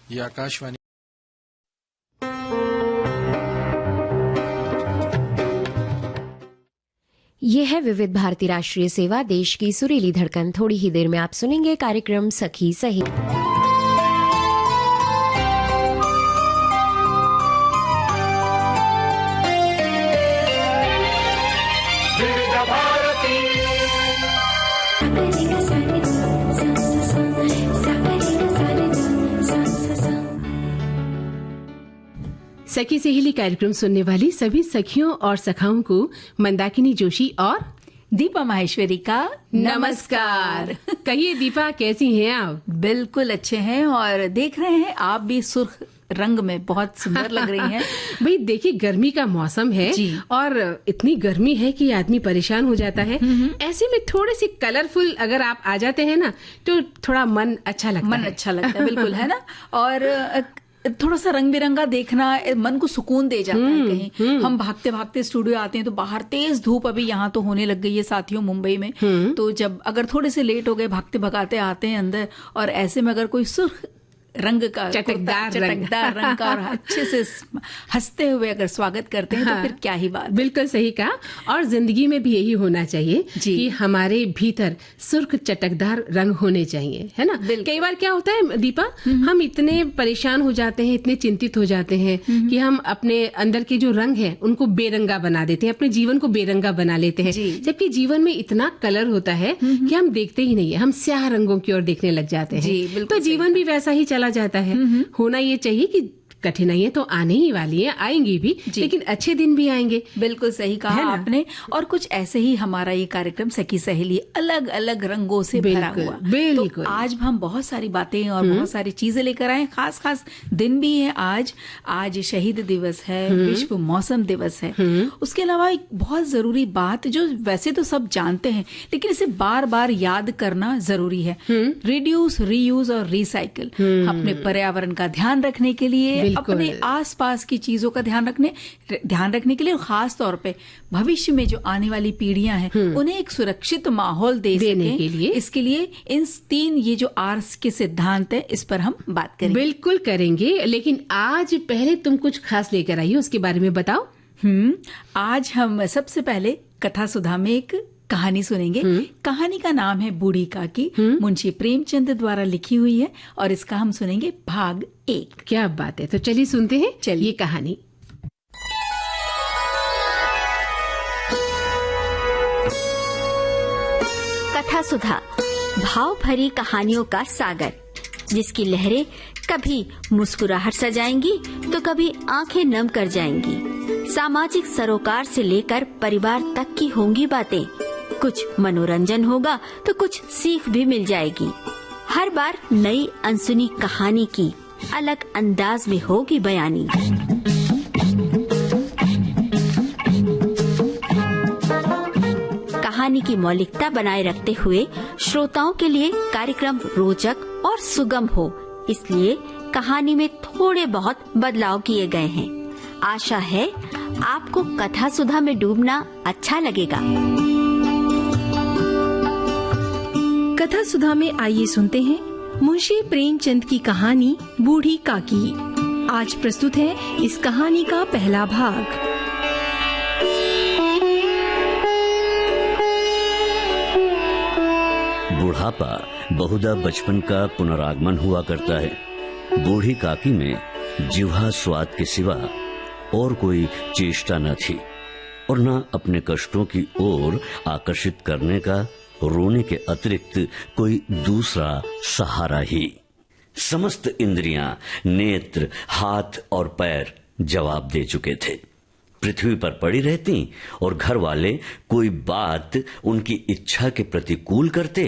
ये आकाशवाणी ये है विविध भारती राष्ट्रीय सेवा, देश की सुरीली धड़कन। थोड़ी ही देर में आप सुनेंगे कार्यक्रम सखी सही। सखी सहेली कार्यक्रम सुनने वाली सभी सखियों और सखाओं को मंदाकिनी जोशी और दीपा माहेश्वरी का नमस्कार। कहिए दीपा, कैसी हैं आप? बिल्कुल अच्छे हैं और देख रहे हैं आप भी सुर्ख रंग में बहुत सुंदर लग रही हैं। भाई देखिए, गर्मी का मौसम है और इतनी गर्मी है कि आदमी परेशान हो जाता है। ऐसे में थोड़े से कलरफुल अगर आप आ जाते हैं ना तो थोड़ा मन अच्छा लगता है। बिल्कुल है ना। और थोड़ा सा रंग बिरंगा देखना मन को सुकून दे जाता है। कहीं हम भागते भागते स्टूडियो आते हैं तो बाहर तेज धूप अभी यहाँ तो होने लग गई है साथियों मुंबई में। तो जब अगर थोड़े से लेट हो गए, भागते भगाते आते हैं अंदर और ऐसे में अगर कोई सुर्ख रंग का चटकदार रंग का और अच्छे से हंसते हुए अगर स्वागत करते हैं तो फिर क्या ही बात। बिल्कुल सही कहा। और जिंदगी में भी यही होना चाहिए कि हमारे भीतर सुर्ख चटकदार रंग होने चाहिए, है ना। कई बार क्या होता है दीपा, हम इतने परेशान हो जाते हैं, इतने चिंतित हो जाते हैं कि हम अपने अंदर के जो रंग है उनको बेरंगा बना देते हैं, अपने जीवन को बेरंगा बना लेते हैं। जबकि जीवन में इतना कलर होता है कि हम देखते ही नहीं है, हम स्याह रंगों की ओर देखने लग जाते हैं। तो जीवन भी वैसा ही चला जाता है। होना ये चाहिए कि कठिनाइयां तो आने ही वाली है, आएंगी भी, लेकिन अच्छे दिन भी आएंगे। बिल्कुल सही कहा आपने। और कुछ ऐसे ही हमारा ये कार्यक्रम सखी सहेली अलग अलग रंगों से भरा हुआ। बिल्कुल। तो आज हम बहुत सारी बातें और बहुत सारी चीजें लेकर आए। खास खास दिन भी है आज शहीद दिवस है, विश्व मौसम दिवस है। उसके अलावा एक बहुत जरूरी बात जो वैसे तो सब जानते हैं लेकिन इसे बार बार याद करना जरूरी है। रिड्यूस, रीयूज और रिसाइकिल। अपने पर्यावरण का ध्यान रखने के लिए, अपने आसपास की चीजों का ध्यान रखने के लिए, और खास तौर पे भविष्य में जो आने वाली पीढ़ियां हैं उन्हें एक सुरक्षित माहौल देने के लिए, इसके लिए इन 3 ये जो आर्स के सिद्धांत है इस पर हम बात करेंगे। बिल्कुल करेंगे, लेकिन आज पहले तुम कुछ खास लेकर आई हो, उसके बारे में बताओ। आज हम सबसे पहले कथा सुधा में एक कहानी सुनेंगे। कहानी का नाम है बूढ़ी काकी, मुंशी प्रेमचंद द्वारा लिखी हुई है और इसका हम सुनेंगे भाग 1। क्या बात है, तो चलिए सुनते हैं ये कहानी। कथा सुधा, भाव भरी कहानियों का सागर, जिसकी लहरें कभी मुस्कुराहट सजाएंगी तो कभी आंखें नम कर जाएंगी। सामाजिक सरोकार से लेकर परिवार तक की होंगी बातें। कुछ मनोरंजन होगा तो कुछ सीख भी मिल जाएगी। हर बार नई अनसुनी कहानी की अलग अंदाज में होगी बयानी। कहानी की मौलिकता बनाए रखते हुए श्रोताओं के लिए कार्यक्रम रोचक और सुगम हो, इसलिए कहानी में थोड़े बहुत बदलाव किए गए हैं। आशा है आपको कथा सुधा में डूबना अच्छा लगेगा। कथा सुधा में आइए सुनते हैं मुंशी प्रेमचंद की कहानी बूढ़ी काकी। आज प्रस्तुत है इस कहानी का पहला भाग। बुढ़ापा बहुधा बचपन का पुनरागमन हुआ करता है। बूढ़ी काकी में जिह्वा स्वाद के सिवा और कोई चेष्टा न थी और न अपने कष्टों की ओर आकर्षित करने का रोने के अतिरिक्त कोई दूसरा सहारा ही। समस्त इंद्रियां, नेत्र, हाथ और पैर जवाब दे चुके थे। पृथ्वी पर पड़ी रहती और घर वाले कोई बात उनकी इच्छा के प्रतिकूल करते,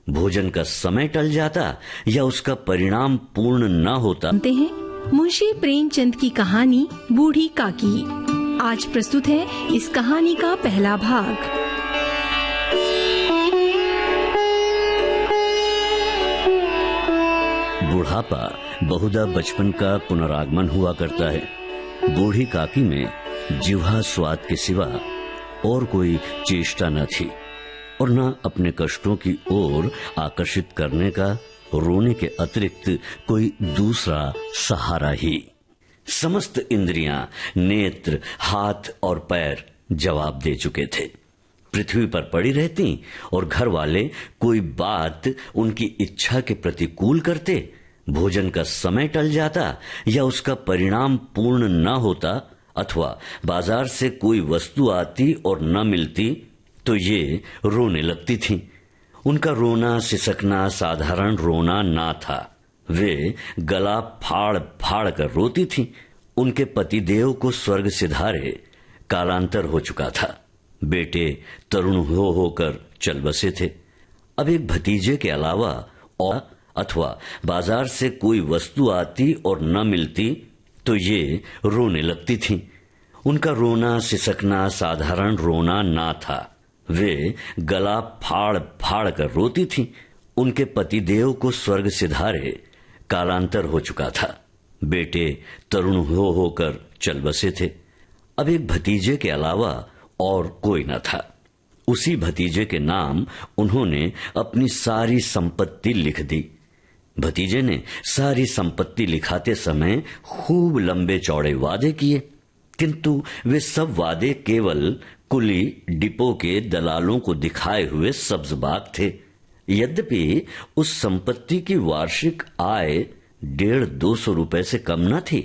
भोजन का समय टल जाता या उसका परिणाम पूर्ण न होता। सुनते हैं मुंशी प्रेमचंद की कहानी बूढ़ी काकी। आज प्रस्तुत है इस कहानी का पहला भाग। बुढ़ापा बहुधा बचपन का पुनरागमन हुआ करता है। बूढ़ी काकी में जिह्वा स्वाद के सिवा और कोई चेष्टा न थी और न अपने कष्टों की ओर आकर्षित करने का रोने के अतिरिक्त कोई दूसरा सहारा ही। समस्त इंद्रियां, नेत्र, हाथ और पैर जवाब दे चुके थे। पृथ्वी पर पड़ी रहती और घर वाले कोई बात उनकी इच्छा के प्रतिकूल करते, भोजन का समय टल जाता या उसका परिणाम पूर्ण न होता, अथवा बाजार से कोई वस्तु आती और न मिलती तो ये रोने लगती थीं। उनका रोना सिसकना साधारण रोना ना था। वे गला फाड़ फाड़ कर रोती थीं। उनके पतिदेव को स्वर्ग सिधारे कालांतर हो चुका था। बेटे तरुण होकर चल बसे थे। अब एक भतीजे के अलावा और अथवा बाजार से कोई वस्तु आती और न मिलती तो ये रोने लगती थीं। उनका रोना सिसकना साधारण रोना ना था। वे गला फाड़ फाड़ कर रोती थीं। उनके पतिदेव को स्वर्ग सिधारे कालांतर हो चुका था। बेटे तरुण होकर चल बसे थे। अब एक भतीजे के अलावा और कोई न था। उसी भतीजे के नाम उन्होंने अपनी सारी संपत्ति लिख दी। भतीजे ने सारी संपत्ति लिखाते समय खूब लंबे चौड़े वादे किए, किंतु वे सब वादे केवल कुली डिपो के दलालों को दिखाए हुए सब्जबाग थे। यद्यपि उस संपत्ति की वार्षिक आय 150-200 रुपए से कम न थी,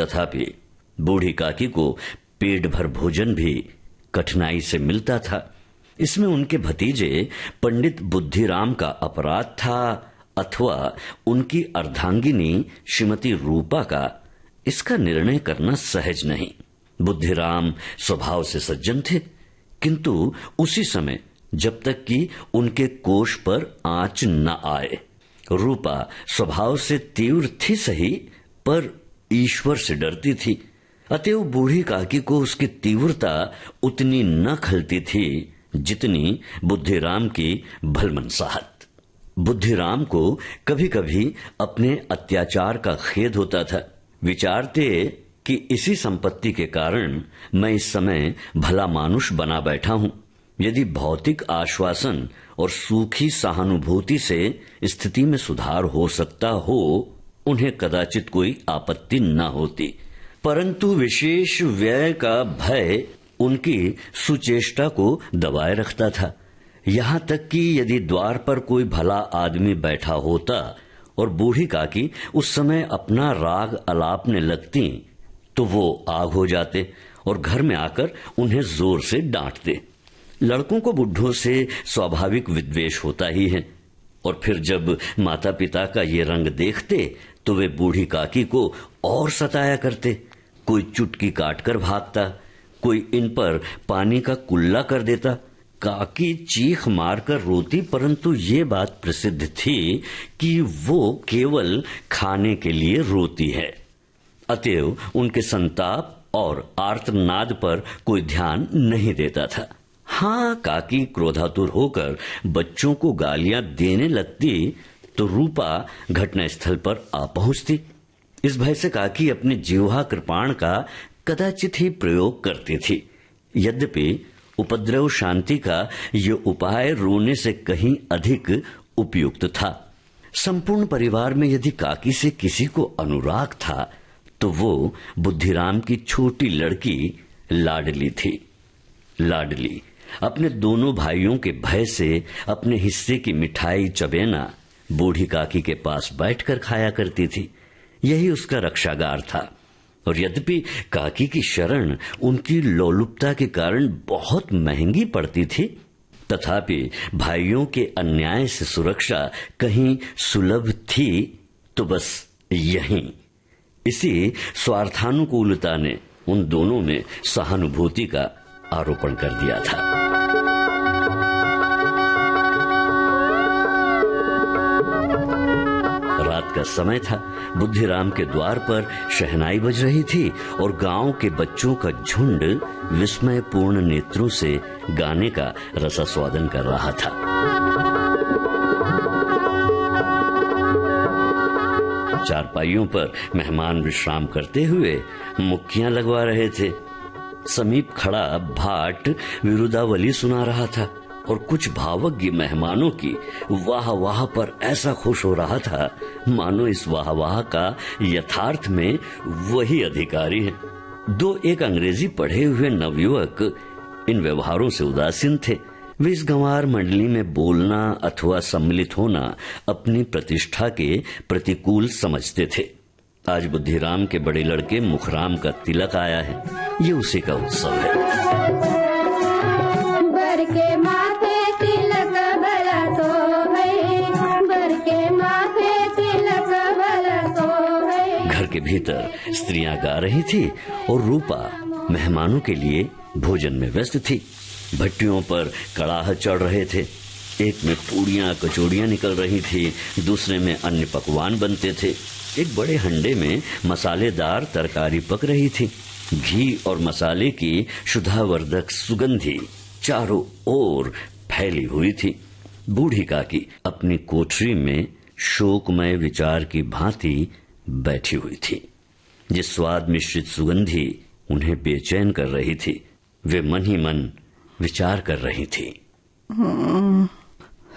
तथापि बूढ़ी काकी को पेट भर भोजन भी कठिनाई से मिलता था। इसमें उनके भतीजे पंडित बुद्धिराम का अपराध था अथवा उनकी अर्धांगिनी श्रीमती रूपा का, इसका निर्णय करना सहज नहीं। बुद्धिराम स्वभाव से सज्जन थे, किंतु उसी समय जब तक कि उनके कोष पर आंच न आए। रूपा स्वभाव से तीव्र थी सही, पर ईश्वर से डरती थी। अतएव बूढ़ी काकी को उसकी तीव्रता उतनी न खलती थी जितनी बुद्धिराम की भलमनसाहत। बुद्धिराम को कभी कभी अपने अत्याचार का खेद होता था। विचारते कि इसी संपत्ति के कारण मैं इस समय भला मानुष बना बैठा हूं। यदि भौतिक आश्वासन और सूखी सहानुभूति से स्थिति में सुधार हो सकता हो, उन्हें कदाचित कोई आपत्ति न होती, परंतु विशेष व्यय का भय उनकी सुचेष्टा को दबाए रखता था। यहां तक कि यदि द्वार पर कोई भला आदमी बैठा होता और बूढ़ी काकी उस समय अपना राग अलापने लगती तो वो आग हो जाते और घर में आकर उन्हें जोर से डांटते। लड़कों को बुढ़ों से स्वाभाविक विद्वेष होता ही है, और फिर जब माता पिता का ये रंग देखते तो वे बूढ़ी काकी को और सताया करते। कोई चुटकी काटकर भागता, कोई इन पर पानी का कुल्ला कर देता। काकी चीख मारकर रोती, परंतु ये बात प्रसिद्ध थी कि वो केवल खाने के लिए रोती है। अतएव उनके संताप और आर्तनाद पर कोई ध्यान नहीं देता था। हाँ, काकी क्रोधातुर होकर बच्चों को गालियां देने लगती तो रूपा घटनास्थल पर आ पहुंचती। इस भय से काकी अपने जिह्वा कृपाण का कदाचित ही प्रयोग करती थी। यद्यपि उपद्रव शांति का ये उपाय रोने से कहीं अधिक उपयुक्त था। संपूर्ण परिवार में यदि काकी से किसी को अनुराग था तो वो बुद्धिराम की छोटी लड़की लाडली थी। लाडली अपने दोनों भाइयों के भय से अपने हिस्से की मिठाई चबेना बूढ़ी काकी के पास बैठकर खाया करती थी। यही उसका रक्षागार था। और यद्यपि काकी की शरण उनकी लोलुपता के कारण बहुत महंगी पड़ती थी, तथापि भाइयों के अन्याय से सुरक्षा कहीं सुलभ थी तो बस यहीं। इसी स्वार्थानुकूलता ने उन दोनों में सहानुभूति का आरोपण कर दिया था। रात का समय था। बुद्धिराम के द्वार पर शहनाई बज रही थी और गांव के बच्चों का झुंड विस्मयपूर्ण नेत्रों से गाने का रसास्वादन कर रहा था। चारपाइयों पर मेहमान विश्राम करते हुए मुक्कियां लगवा रहे थे। समीप खड़ा भाट विरुदावली सुना रहा था और कुछ भावज्ञ मेहमानों की वाह वाह पर ऐसा खुश हो रहा था मानो इस वाह वाह का यथार्थ में वही अधिकारी है। दो एक अंग्रेजी पढ़े हुए नवयुवक इन व्यवहारों से उदासीन थे। वे इस गंवार मंडली में बोलना अथवा सम्मिलित होना अपनी प्रतिष्ठा के प्रतिकूल समझते थे। आज बुद्धिराम के बड़े लड़के मुखराम का तिलक आया है। ये उसी का उत्सव है। बर के माथे तिलक भला तो है, बर के माथे तिलक भला तो है। घर के भीतर स्त्रियां गा रही थी और रूपा मेहमानों के लिए भोजन में व्यस्त थी। भट्टियों पर कड़ाह चढ़ रहे थे। एक में पूड़ियां कचौड़ियां निकल रही थी, दूसरे में अन्य पकवान बनते थे। एक बड़े हंडे में मसालेदार तरकारी पक रही थी। घी और मसाले की शुद्धावर्धक सुगंधी चारों ओर फैली हुई थी। बूढ़ी काकी अपनी कोठरी में शोकमय विचार की भांति बैठी हुई थी। जिस स्वाद मिश्रित सुगंधी उन्हें बेचैन कर रही थी, वे मन ही मन विचार कर रही थी।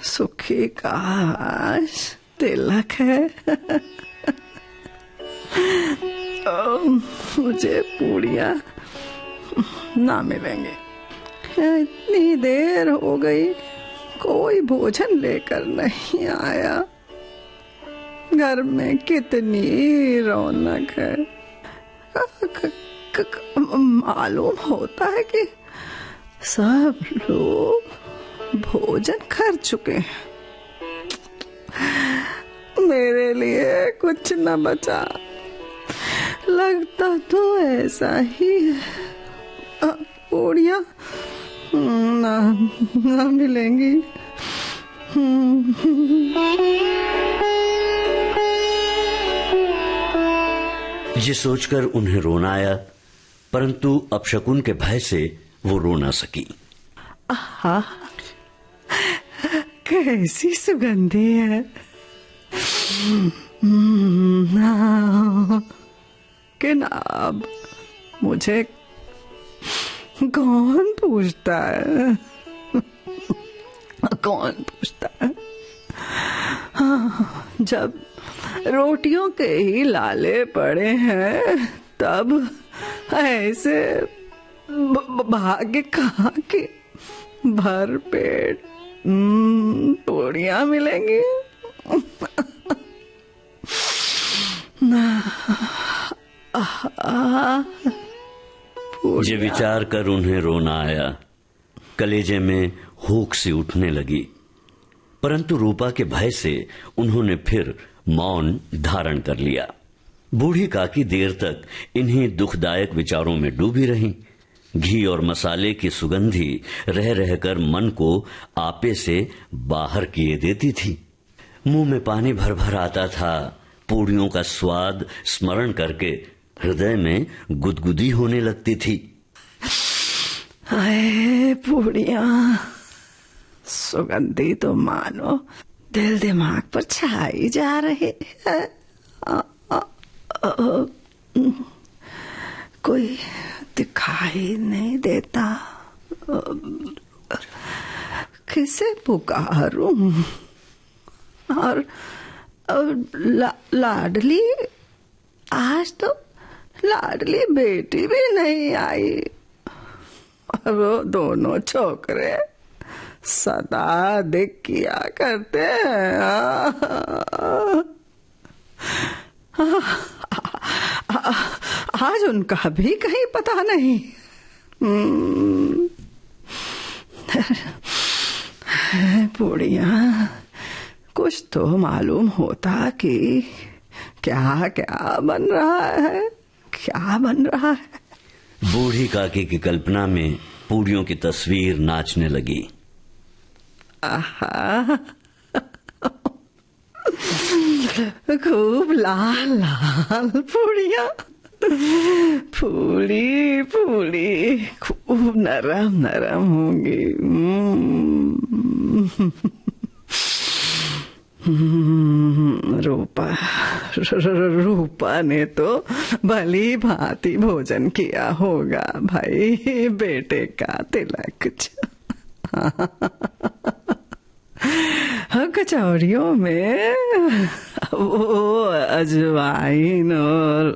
सुखी का आज तिलक है। मुझे पूड़ियां ना मिलेंगे। इतनी देर हो गई, कोई भोजन लेकर नहीं आया। घर में कितनी रौनक है। मालूम होता है कि सब लोग भोजन कर चुके हैं। मेरे लिए कुछ न बचा। लगता तो ऐसा ही है। पूड़ियां ना मिलेंगी। ये सोचकर उन्हें रोना आया, परंतु अपशकुन के भय से वो रो ना सकी। आहा, कैसी सुगंधी है। कि ना अब मुझे कौन पूछता है? कौन पूछता है? हाँ, जब रोटियों के ही लाले पड़े हैं तब ऐसे भाग्य कहाँ के भर पेट पूड़ियां मिलेंगी। ये विचार कर उन्हें रोना आया। कलेजे में हुक सी उठने लगी, परंतु रूपा के भय से उन्होंने फिर मौन धारण कर लिया। बूढ़ी काकी देर तक इन्हीं दुखदायक विचारों में डूबी रहीं। घी और मसाले की सुगंधी रह रहकर मन को आपे से बाहर किए देती थी। मुंह में पानी भर भर आता था। पूड़ियों का स्वाद स्मरण करके हृदय में गुदगुदी होने लगती थी। हाय पूड़ियां, सुगंधी तो मानो दिल दिमाग पर छाई जा रही है। कोई दिखाई नहीं देता। किसे पुकारूं? और लाडली आज तो लाडली बेटी भी नहीं आई। और वो दोनों छोकरे सदा दिख किया करते हैं। आज उनका भी कहीं पता नहीं। बुढ़िया, कुछ तो मालूम होता कि क्या क्या बन रहा है, क्या बन रहा है। बूढ़ी काकी की कल्पना में पूड़ियों की तस्वीर नाचने लगी। आहा, खूब लाल लाल पूड़ियाँ, फूली फूली, खूब नरम नरम होंगी। रूपा ने तो भली भांति भोजन किया होगा भाई, बेटे का तिलक। कचौरियों में वो अजवाइन और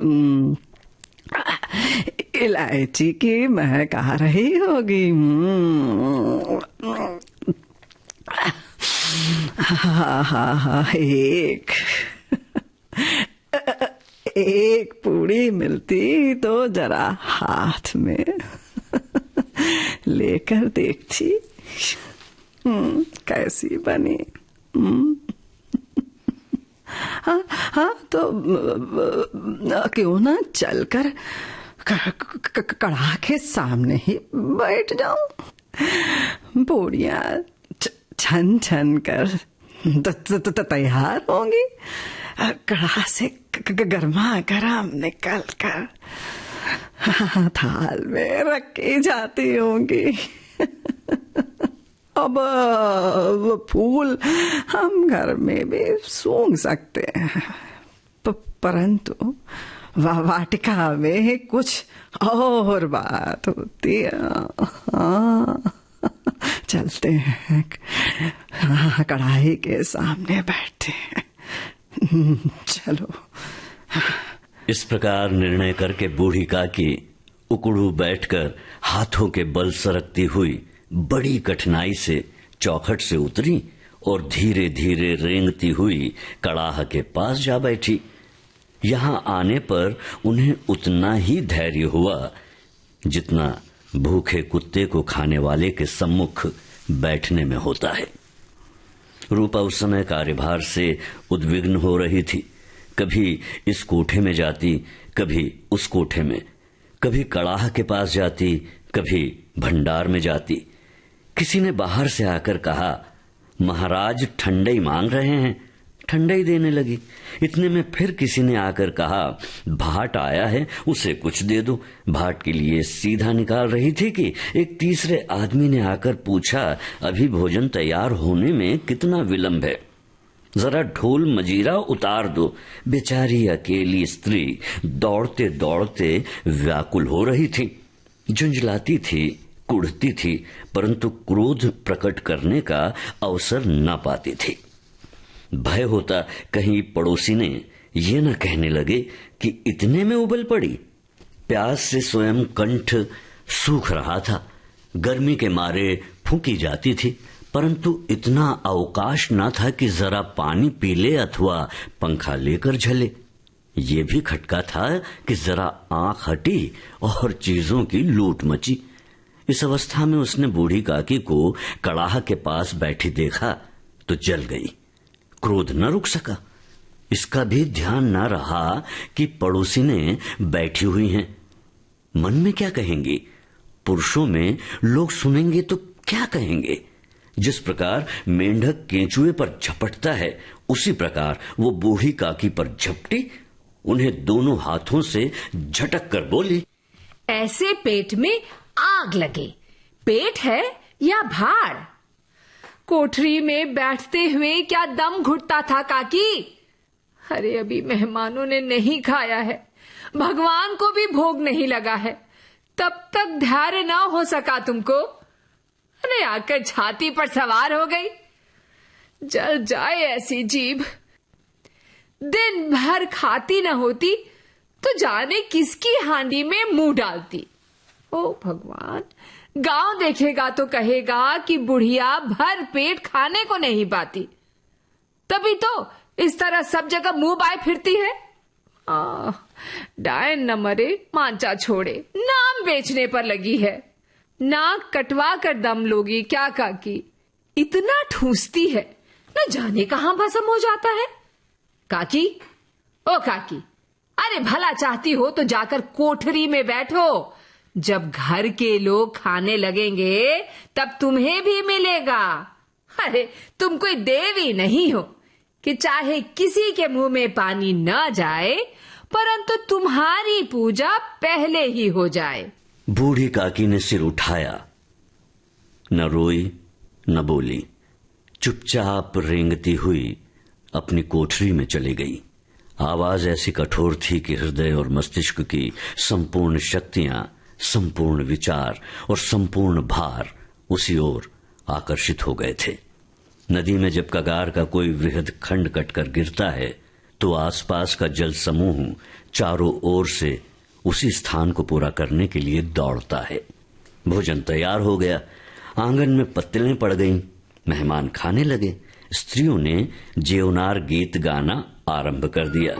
इलायची की महक आ रही होगी। एक पूड़ी मिलती तो जरा हाथ में लेकर देखती कैसी बनी। हाँ तो क्यों ना चलकर कड़ा के सामने ही बैठ जाऊं। पूड़ियाँ छन छन कर तैयार होंगी, कड़ा से गर्मा गर्म निकल कर थाल में रखी जाती होंगी। अब फूल हम घर में भी सूंघ सकते हैं, परंतु वाटिका में कुछ और बात होती है। चलते हैं, कढ़ाई के सामने बैठते हैं। चलो। इस प्रकार निर्णय करके बूढ़ी काकी उकड़ू बैठकर हाथों के बल सरकती हुई बड़ी कठिनाई से चौखट से उतरी और धीरे धीरे रेंगती हुई कड़ाह के पास जा बैठी। यहां आने पर उन्हें उतना ही धैर्य हुआ जितना भूखे कुत्ते को खाने वाले के सम्मुख बैठने में होता है। रूपा उस समय कार्यभार से उद्विग्न हो रही थी। कभी इस कोठे में जाती, कभी उस कोठे में, कभी कड़ाह के पास जाती, कभी भंडार में जाती। किसी ने बाहर से आकर कहा, महाराज ठंडई मांग रहे हैं। ठंडई देने लगी। इतने में फिर किसी ने आकर कहा, भाट आया है, उसे कुछ दे दो। भाट के लिए सीधा निकाल रही थी कि एक तीसरे आदमी ने आकर पूछा, अभी भोजन तैयार होने में कितना विलंब है, जरा ढोल मजीरा उतार दो। बेचारी अकेली स्त्री दौड़ते दौड़ते व्याकुल हो रही थी, झुंझलाती थी, कुढ़ती थी, परंतु क्रोध प्रकट करने का अवसर न पाती थी। भय होता कहीं पड़ोसी ने ये न कहने लगे कि इतने में उबल पड़ी। प्यास से स्वयं कंठ सूख रहा था, गर्मी के मारे फूंकी जाती थी, परंतु इतना अवकाश न था कि जरा पानी पी ले अथवा पंखा लेकर झले। ये भी खटका था कि जरा आंख हटी और चीजों की लूट मची। इस अवस्था में उसने बूढ़ी काकी को कड़ाह के पास बैठी देखा तो जल गई। क्रोध न रुक सका। इसका भी ध्यान न रहा कि पड़ोसी ने बैठी हुई हैं। मन में क्या कहेंगी? पुरुषों में लोग सुनेंगे तो क्या कहेंगे? जिस प्रकार मेंढक केंचुए पर झपटता है, उसी प्रकार वो बूढ़ी काकी पर झपटी, उन्हें दोनों हाथों से झटक कर बोली, ऐसे पेट में आग लगे, पेट है या भाड़? कोठरी में बैठते हुए क्या दम घुटता था काकी? अरे अभी मेहमानों ने नहीं खाया है, भगवान को भी भोग नहीं लगा है, तब तक धैर्य ना हो सका तुमको? अरे आकर छाती पर सवार हो गई। जल जाए ऐसी जीभ, दिन भर खाती न होती तो जाने किसकी हांडी में मुंह डालती। ओ भगवान, गांव देखेगा तो कहेगा कि बुढ़िया भर पेट खाने को नहीं पाती, तभी तो इस तरह सब जगह मुंह बाए फिरती है। डायन न मरे मांचा छोड़े, नाम बेचने पर लगी है। नाक कटवा कर दम लोगी क्या काकी, इतना ठूसती है, न जाने कहां भस्म हो जाता है। काकी, ओ काकी, अरे भला चाहती हो तो जाकर कोठरी में बैठो, जब घर के लोग खाने लगेंगे तब तुम्हें भी मिलेगा। अरे तुम कोई देवी नहीं हो कि चाहे किसी के मुंह में पानी न जाए, परंतु तुम्हारी पूजा पहले ही हो जाए। बूढ़ी काकी ने सिर उठाया, न रोई न बोली, चुपचाप रेंगती हुई अपनी कोठरी में चली गई। आवाज ऐसी कठोर थी कि हृदय और मस्तिष्क की संपूर्ण शक्तियां, संपूर्ण विचार और संपूर्ण भार उसी ओर आकर्षित हो गए थे। नदी में जब कगार का कोई वृहद खंड कटकर गिरता है तो आसपास का जल समूह चारों ओर से उसी स्थान को पूरा करने के लिए दौड़ता है। भोजन तैयार हो गया, आंगन में पत्तलें पड़ गईं, मेहमान खाने लगे। स्त्रियों ने जेवनार गीत गाना आरंभ कर दिया।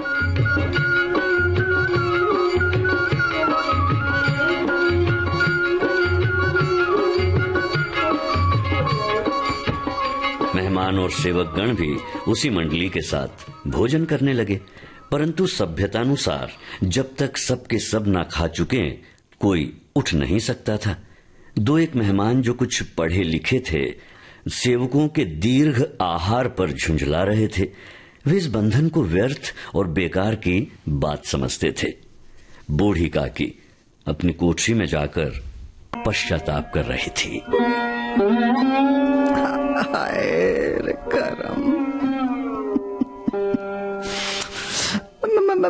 मेहमान और सेवकगण भी उसी मंडली के साथ भोजन करने लगे, परंतु सभ्यतानुसार जब तक सबके सब ना खा चुके कोई उठ नहीं सकता था। दो एक मेहमान जो कुछ पढ़े लिखे थे, सेवकों के दीर्घ आहार पर झुंझला रहे थे। वे इस बंधन को व्यर्थ और बेकार की बात समझते थे। बूढ़ी काकी अपनी कोठरी में जाकर पश्चाताप कर रही थी। हाय रे करम,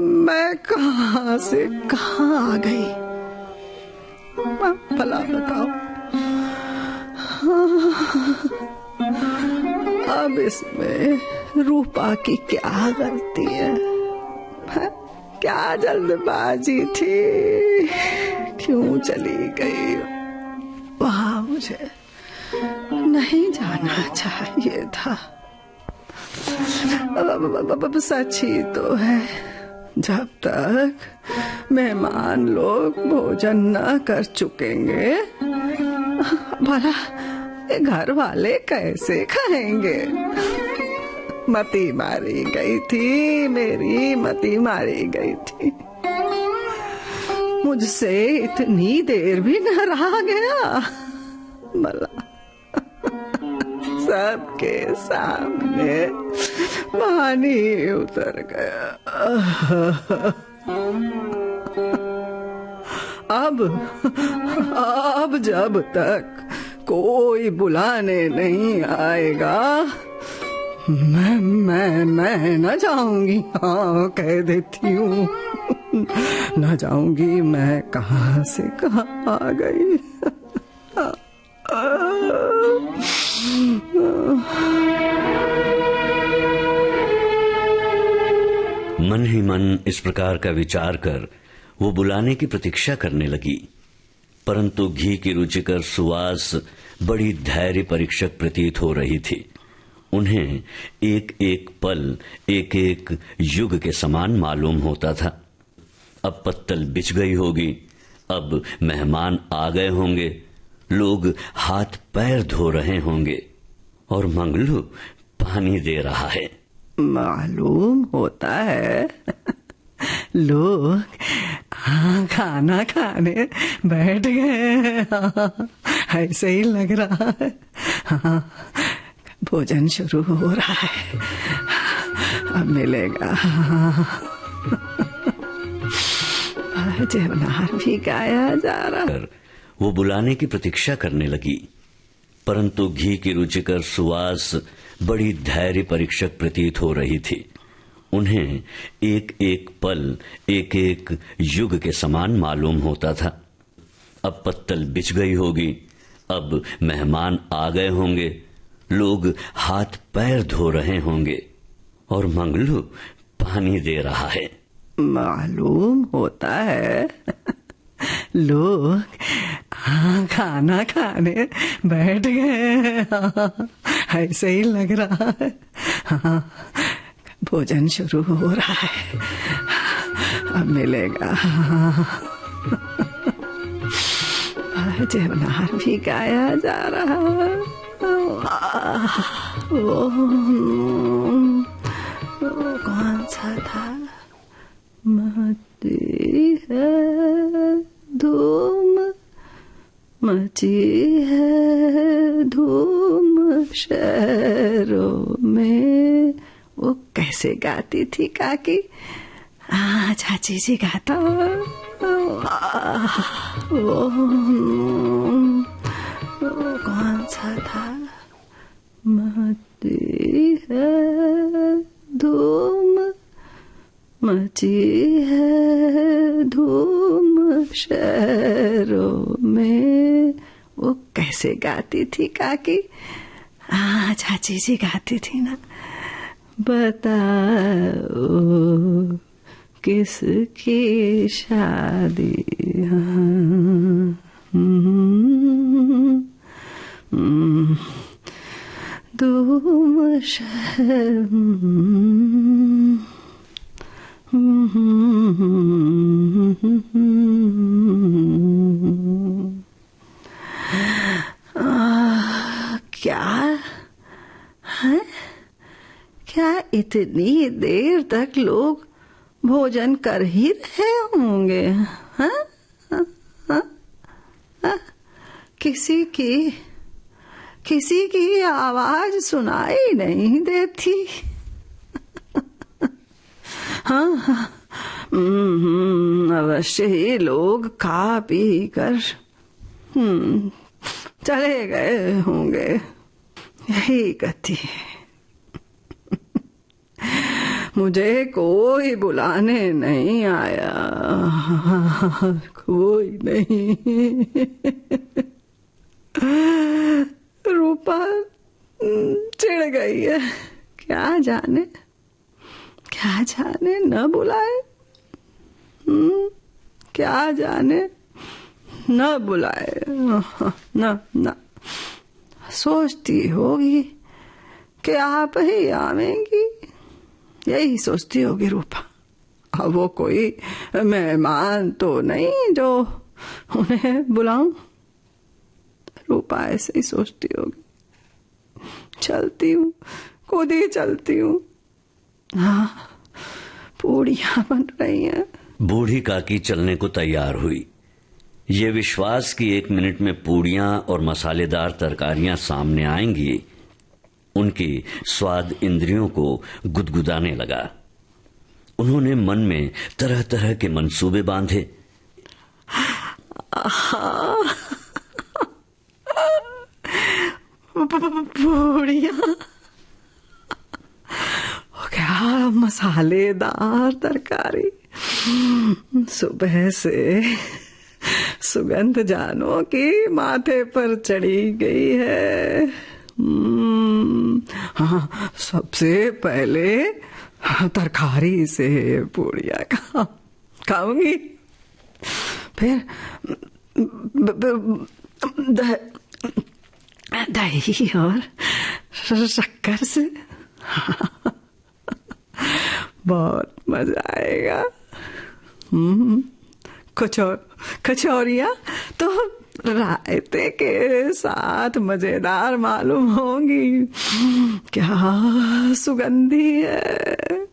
मैं कहां से कहां आ गई, भला बताओ। अब इसमें रूपा की क्या गलती है? क्या जल्दबाजी थी, क्यों चली गई वहां? मुझे नहीं जाना चाहिए था। अब सच ही तो है, जब तक मेहमान लोग भोजन न कर चुकेंगे भला घर वाले कैसे खाएंगे? मती मारी गई थी, मेरी मती मारी गई थी। मुझसे इतनी देर भी न रहा गया, भला सबके सामने पानी उतर गया। अब जब तक कोई बुलाने नहीं आएगा मैं न जाऊंगी। हाँ, कह देती हूँ, न जाऊंगी। मैं कहाँ से कहाँ आ गई। मन ही मन इस प्रकार का विचार कर वो बुलाने की प्रतीक्षा करने लगी, परंतु घी की रुचिकर सुवास बड़ी धैर्य परीक्षक प्रतीत हो रही थी। उन्हें एक एक पल एक एक युग के समान मालूम होता था। अब पत्तल बिछ गई होगी, अब मेहमान आ गए होंगे, लोग हाथ पैर धो रहे होंगे और मंगलू पानी दे रहा है। मालूम होता है लोग खाना खाने बैठ गए। ऐसे ही लग रहा है। भोजन शुरू हो रहा है, अब मिलेगा। जेवनार भी गाया जा रहा। वो बुलाने की प्रतीक्षा करने लगी, परंतु घी की रुचिकर सुवास बड़ी धैर्य परीक्षक प्रतीत हो रही थी। उन्हें एक एक पल एक एक युग के समान मालूम होता था। अब पत्तल बिछ गई होगी, अब मेहमान आ गए होंगे, लोग हाथ पैर धो रहे होंगे और मंगलू पानी दे रहा है। मालूम होता है लोग खाना खाने बैठ गए। ऐसे ही लग रहा है। भोजन शुरू हो रहा है, अब मिलेगा। जेवनार भी गाया जा रहा है। वो कौन सा था? मची है धूम, मची है धूम शहरों में। वो कैसे गाती थी काकी? चाची जी गाता। वो कौन सा था? मची है धूम, मची है धूम शहरों में। वो कैसे गाती थी काकी? चाची जी गाती थी ना। बताओ किसकी शादी? धूम शहर। क्या है? क्या इतनी देर तक लोग भोजन कर ही रहे होंगे? हाँ? किसी की आवाज सुनाई नहीं देती। हाँ, अवश्य ही लोग खा पी कर चले गए होंगे। यही गति है। मुझे कोई बुलाने नहीं आया, कोई नहीं। रूपा चिढ़ गई है। क्या जाने न बुलाए। क्या जाने न बुलाए। न सोचती होगी कि आप ही आवेंगी। यही सोचती होगी रूपा। अब वो कोई मेहमान तो नहीं जो उन्हें बुलाऊं। रूपा ऐसे ही सोचती होगी। चलती हूँ, खुद ही चलती हूँ। हाँ, पूड़ियां बन रही हैं। बूढ़ी काकी चलने को तैयार हुई। ये विश्वास कि 1 मिनट में पूड़ियां और मसालेदार तरकारियां सामने आएंगी उनकी स्वाद इंद्रियों को गुदगुदाने लगा। उन्होंने मन में तरह तरह के मंसूबे बांधे। पूड़ियां, क्या मसालेदार तरकारी। सुबह से सुगंध जानो कि माथे पर चढ़ी गई है। हाँ, सबसे पहले तरकारी से पूड़ियां खाऊंगी, फिर दही और शक्कर से। बहुत मजा आएगा। कचौरियां तो रायते के साथ मजेदार मालूम होंगी। क्या सुगंधी है,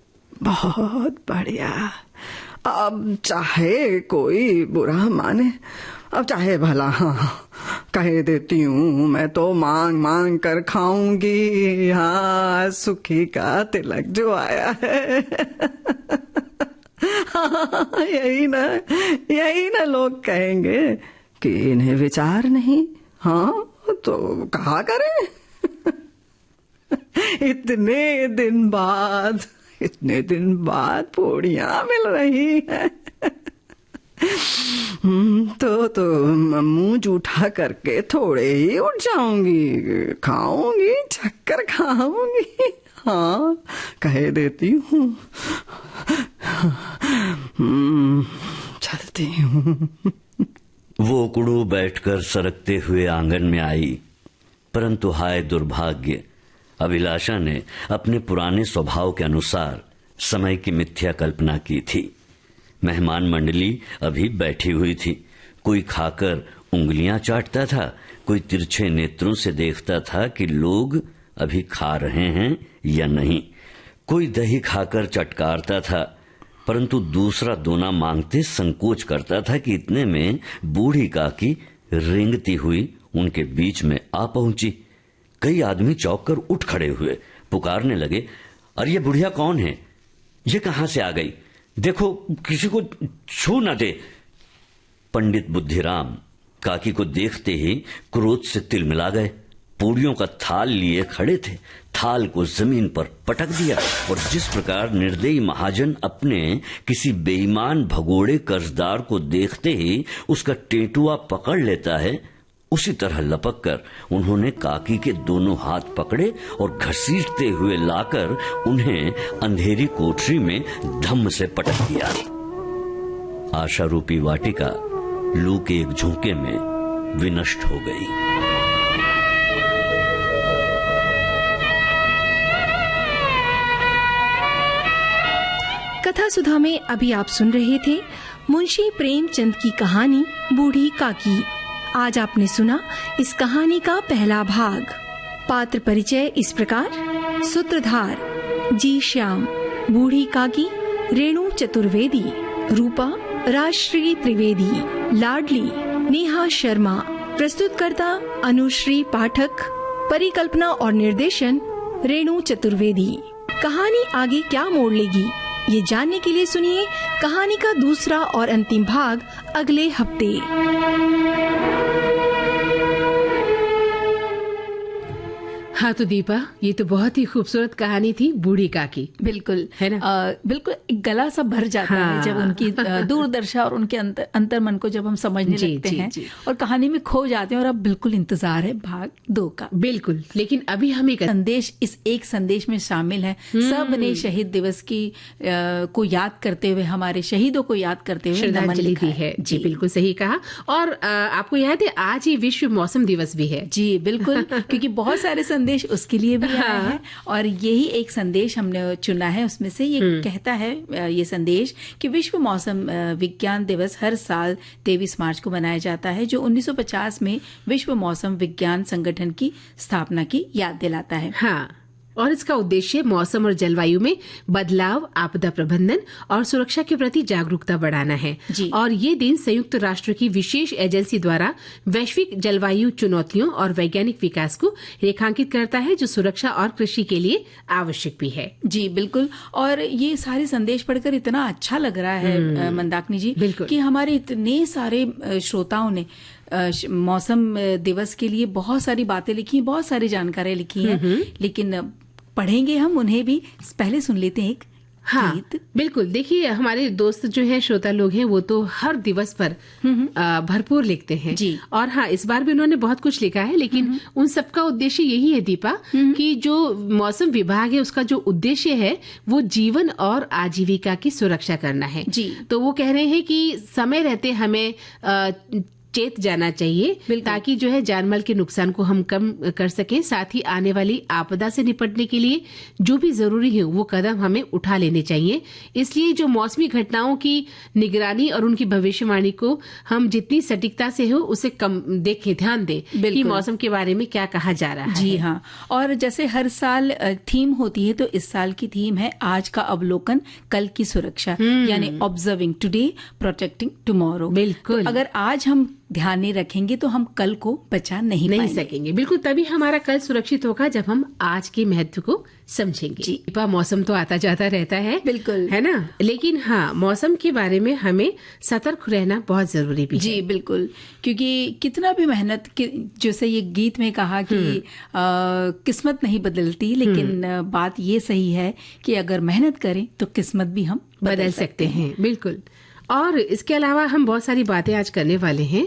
बहुत बढ़िया। अब चाहे कोई बुरा माने, अब चाहे भला, कह देती हूँ मैं तो मांग मांग कर खाऊंगी। हाँ, सुखी का तिलक जो आया है। यही ना लोग कहेंगे कि इन्हें विचार नहीं। हाँ, तो कहा करें। इतने दिन बाद पूड़ियां मिल रही हैं। तो मुंह जूठा करके थोड़े ही उठ जाऊंगी, खाऊंगी, चक्कर खाऊंगी। हाँ, कह देती हूँ। चलती हूँ। वो कुड़ू बैठकर सरकते हुए आंगन में आई, परंतु हाय दुर्भाग्य, अभिलाषा ने अपने पुराने स्वभाव के अनुसार समय की मिथ्या कल्पना की थी। मेहमान मंडली अभी बैठी हुई थी। कोई खाकर उंगलियां चाटता था, कोई तिरछे नेत्रों से देखता था कि लोग अभी खा रहे हैं या नहीं। कोई दही खाकर चटकारता था, परंतु दूसरा दोना मांगते संकोच करता था कि इतने में बूढ़ी काकी रेंगती हुई उनके बीच में आ पहुंची। कई आदमी चौंक कर उठ खड़े हुए, पुकारने लगे, अरे ये बुढ़िया कौन है? ये कहां से आ गई? देखो किसी को छू न दे। पंडित बुद्धिराम काकी को देखते ही क्रोध से तिलमिला गए। पूड़ियों का थाल लिए खड़े थे, थाल को जमीन पर पटक दिया और जिस प्रकार निर्दयी महाजन अपने किसी बेईमान भगोड़े कर्जदार को देखते ही उसका टेटुआ पकड़ लेता है, उसी तरह लपक कर उन्होंने काकी के दोनों हाथ पकड़े और घसीटते हुए लाकर उन्हें अंधेरी कोठरी में धम्म से पटक दिया। आशा रूपी वाटिका लू के एक झोंके में विनष्ट हो गई। कथा सुधा में अभी आप सुन रहे थे मुंशी प्रेमचंद की कहानी बूढ़ी काकी। आज आपने सुना इस कहानी का पहला भाग। पात्र परिचय इस प्रकार: सूत्रधार जी श्याम, बूढ़ी काकी रेणु चतुर्वेदी, रूपा राजश्री त्रिवेदी, लाडली नेहा शर्मा, प्रस्तुतकर्ता अनुश्री पाठक, परिकल्पना और निर्देशन रेणु चतुर्वेदी। कहानी आगे क्या मोड़ लेगी, ये जानने के लिए सुनिए कहानी का दूसरा और अंतिम भाग अगले हफ्ते। हाँ तो दीपा, ये तो बहुत ही खूबसूरत कहानी थी बूढ़ी काकी। बिल्कुल है ना? बिल्कुल एक गला सा भर जाता है जब उनकी दूरदर्शा और उनके अंतर मन को जब हम समझने लगते हैं और कहानी में खो जाते हैं। और अब बिल्कुल इंतजार है भाग 2 का। बिल्कुल, लेकिन अभी हम एक संदेश इस एक संदेश में शामिल है। सब ने शहीद दिवस की को याद करते हुए, हमारे शहीदों को याद करते हुए श्रद्धांजलि दी है। जी बिल्कुल सही कहा। और आपको याद है आज ही विश्व मौसम दिवस भी है। जी बिल्कुल, क्योंकि बहुत सारे संदेश उसके लिए भी आया है और यही एक संदेश हमने चुना है। उसमें से ये कहता है ये संदेश कि विश्व मौसम विज्ञान दिवस हर साल 23 मार्च को मनाया जाता है, जो 1950 में विश्व मौसम विज्ञान संगठन की स्थापना की याद दिलाता है। हाँ, और इसका उद्देश्य मौसम और जलवायु में बदलाव, आपदा प्रबंधन और सुरक्षा के प्रति जागरूकता बढ़ाना है। और ये दिन संयुक्त राष्ट्र की विशेष एजेंसी द्वारा वैश्विक जलवायु चुनौतियों और वैज्ञानिक विकास को रेखांकित करता है, जो सुरक्षा और कृषि के लिए आवश्यक भी है। जी बिल्कुल। और ये सारे संदेश पढ़कर इतना अच्छा लग रहा है मंदाकिनी जी, कि हमारे इतने सारे श्रोताओं ने मौसम दिवस के लिए बहुत सारी बातें लिखी, बहुत सारी जानकारी लिखी हैं। लेकिन पढ़ेंगे हम उन्हें भी। पहले सुन लेते हैं एक गीत। बिल्कुल, देखिए हमारे दोस्त जो हैं, श्रोता लोग हैं, वो तो हर दिवस पर भरपूर लिखते हैं जी। और हाँ, इस बार भी उन्होंने बहुत कुछ लिखा है, लेकिन उन सबका उद्देश्य यही है दीपा कि जो मौसम विभाग है उसका जो उद्देश्य है वो जीवन और आजीविका की सुरक्षा करना है जी। तो वो कह रहे हैं कि समय रहते हमें चेत जाना चाहिए, ताकि जो है जानमाल के नुकसान को हम कम कर सकें। साथ ही आने वाली आपदा से निपटने के लिए जो भी जरूरी है वो कदम हमें उठा लेने चाहिए। इसलिए जो मौसमी घटनाओं की निगरानी और उनकी भविष्यवाणी को हम जितनी सटीकता से हो उसे कम देखें, ध्यान दें कि मौसम के बारे में क्या कहा जा रहा है। जी हाँ। और जैसे हर साल थीम होती है, तो इस साल की थीम है आज का अवलोकन, कल की सुरक्षा, यानी ऑब्जर्विंग टुडे, प्रोटेक्टिंग टुमारो। बिल्कुल। तो अगर आज हम ध्यान नहीं रखेंगे तो हम कल को बचा नहीं सकेंगे। बिल्कुल, तभी हमारा कल सुरक्षित होगा जब हम आज के महत्व को समझेंगे। जी। मौसम तो आता जाता रहता है, बिल्कुल, है ना? लेकिन हाँ, मौसम के बारे में हमें सतर्क रहना बहुत जरूरी भी है। जी बिल्कुल, क्योंकि कितना भी मेहनत, जैसे ये गीत में कहा कि किस्मत नहीं बदलती, लेकिन बात ये सही है कि अगर मेहनत करें तो किस्मत भी हम बदल सकते हैं। बिल्कुल। और इसके अलावा हम बहुत सारी बातें आज करने वाले हैं।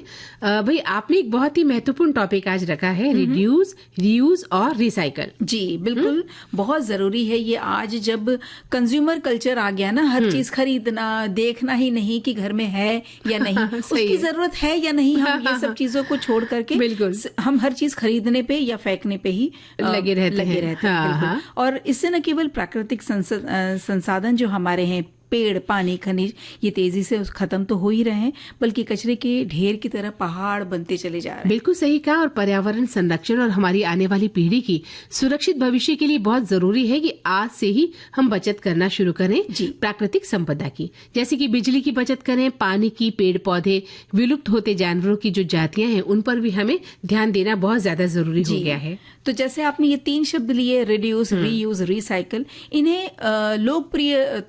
भाई आपने एक बहुत ही महत्वपूर्ण टॉपिक आज रखा है, रिड्यूस, रीयूज और रिसाइकल। जी बिल्कुल, बहुत जरूरी है ये। आज जब कंज्यूमर कल्चर आ गया ना, हर चीज खरीदना, देखना ही नहीं कि घर में है या नहीं, उसकी जरूरत है या नहीं, हम ये सब चीजों को छोड़ करके बिल्कुल हम हर चीज खरीदने पे या फेंकने पे ही लगे रहते हैं। बिल्कुल। और इससे न केवल प्राकृतिक संसाधन जो हमारे हैं, पेड़, पानी, खनिज, ये तेजी से खत्म तो हो ही रहे हैं, बल्कि कचरे के ढेर की तरह पहाड़ बनते चले जा रहे हैं। बिल्कुल सही कहा। और पर्यावरण संरक्षण और हमारी आने वाली पीढ़ी की सुरक्षित भविष्य के लिए बहुत जरूरी है कि आज से ही हम बचत करना शुरू करें प्राकृतिक संपदा की, जैसे कि बिजली की बचत करें, पानी की, पेड़ पौधे, विलुप्त होते जानवरों की जो जातियां हैं उन पर भी हमें ध्यान देना बहुत ज्यादा जरूरी हो गया है। तो जैसे आपने ये 3 शब्द लिए, रिड्यूस, रीयूज, रिसाइकल, इन्हें लोकप्रिय